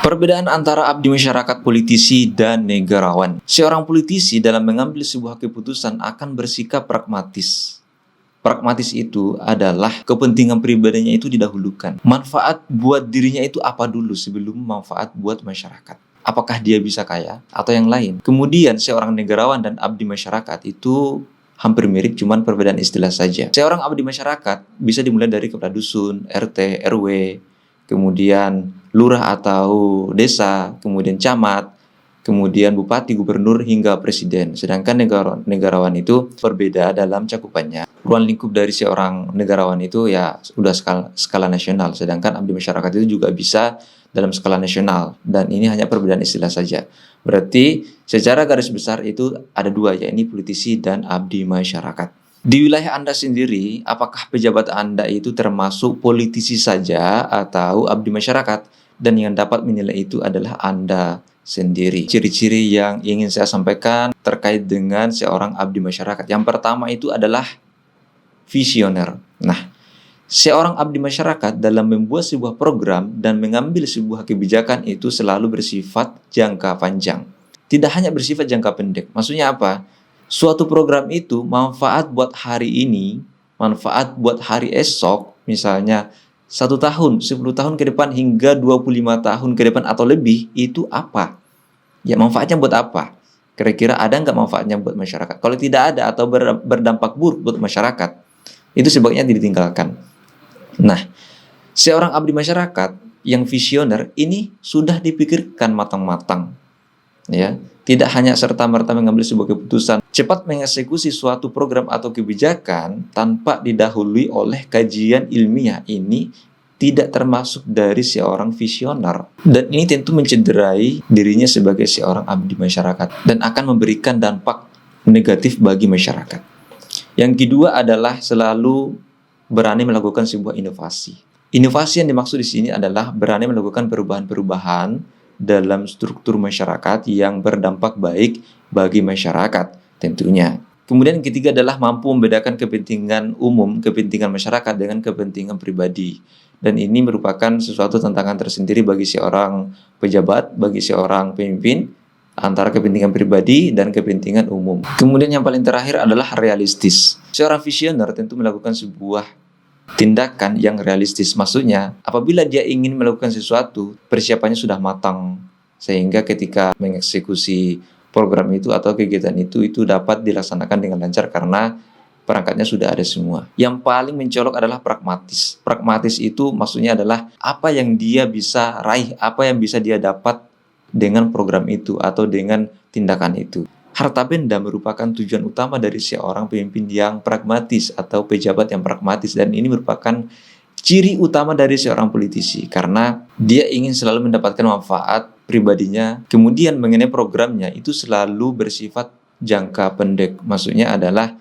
Perbedaan antara abdi masyarakat, politisi, dan negarawan. Seorang politisi dalam mengambil sebuah keputusan akan bersikap pragmatis. Pragmatis itu adalah kepentingan pribadinya itu didahulukan. Manfaat buat dirinya itu apa dulu sebelum manfaat buat masyarakat. Apakah dia bisa kaya atau yang lain. Kemudian seorang negarawan dan abdi masyarakat itu hampir mirip, cuman perbedaan istilah saja. Seorang abdi masyarakat bisa dimulai dari kepala dusun, RT, RW, kemudian lurah atau desa, kemudian camat, kemudian bupati, gubernur, hingga presiden. Sedangkan negarawan itu berbeda dalam cakupannya. Ruang lingkup dari seorang negarawan itu ya sudah skala nasional, sedangkan abdi masyarakat itu juga bisa dalam skala nasional. Dan ini hanya perbedaan istilah saja. Berarti secara garis besar itu ada dua, yakni politisi dan abdi masyarakat. Di wilayah Anda sendiri, apakah pejabat Anda itu termasuk politisi saja atau abdi masyarakat? Dan yang dapat menilai itu adalah Anda sendiri. Ciri-ciri yang ingin saya sampaikan terkait dengan seorang abdi masyarakat. Yang pertama itu adalah visioner. Nah, seorang abdi masyarakat dalam membuat sebuah program dan mengambil sebuah kebijakan itu selalu bersifat jangka panjang. Tidak hanya bersifat jangka pendek. Maksudnya apa? Suatu program itu manfaat buat hari ini, manfaat buat hari esok, misalnya 1 tahun, 10 tahun ke depan, hingga 25 tahun ke depan atau lebih, itu apa? Ya, manfaatnya buat apa? Kira-kira ada nggak manfaatnya buat masyarakat? Kalau tidak ada atau berdampak buruk buat masyarakat, itu sebaiknya ditinggalkan. Nah, seorang abdi masyarakat yang visioner ini sudah dipikirkan matang-matang. Ya, tidak hanya serta-merta mengambil sebuah keputusan, cepat mengeksekusi suatu program atau kebijakan tanpa didahului oleh kajian ilmiah, ini tidak termasuk dari seorang visioner. Dan ini tentu mencederai dirinya sebagai seorang abdi masyarakat dan akan memberikan dampak negatif bagi masyarakat. Yang kedua adalah selalu berani melakukan sebuah inovasi. Inovasi yang dimaksud di sini adalah berani melakukan perubahan-perubahan dalam struktur masyarakat yang berdampak baik bagi masyarakat tentunya. Kemudian yang ketiga adalah mampu membedakan kepentingan umum, kepentingan masyarakat dengan kepentingan pribadi. Dan ini merupakan sesuatu tantangan tersendiri bagi seorang pejabat, bagi seorang pemimpin, antara kepentingan pribadi dan kepentingan umum. Kemudian yang paling terakhir adalah realistis. Seorang visioner tentu melakukan sebuah tindakan yang realistis. Maksudnya, apabila dia ingin melakukan sesuatu, persiapannya sudah matang, sehingga ketika mengeksekusi program itu atau kegiatan itu dapat dilaksanakan dengan lancar karena perangkatnya sudah ada semua. Yang paling mencolok adalah pragmatis. Pragmatis itu maksudnya adalah apa yang dia bisa raih, apa yang bisa dia dapat dengan program itu atau dengan tindakan itu. Harta benda merupakan tujuan utama dari seorang pemimpin yang pragmatis atau pejabat yang pragmatis, dan ini merupakan ciri utama dari seorang politisi karena dia ingin selalu mendapatkan manfaat pribadinya. Kemudian mengenai programnya itu selalu bersifat jangka pendek. Maksudnya adalah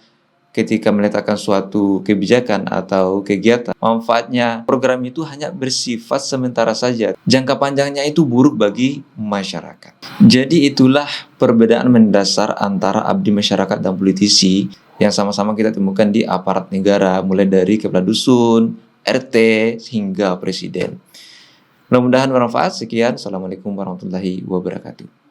ketika meletakkan suatu kebijakan atau kegiatan, manfaatnya program itu hanya bersifat sementara saja. Jangka panjangnya itu buruk bagi masyarakat. Jadi itulah perbedaan mendasar antara abdi masyarakat dan politisi yang sama-sama kita temukan di aparat negara, mulai dari kepala dusun, RT, hingga presiden. Mudah-mudahan bermanfaat. Sekian. Assalamualaikum warahmatullahi wabarakatuh.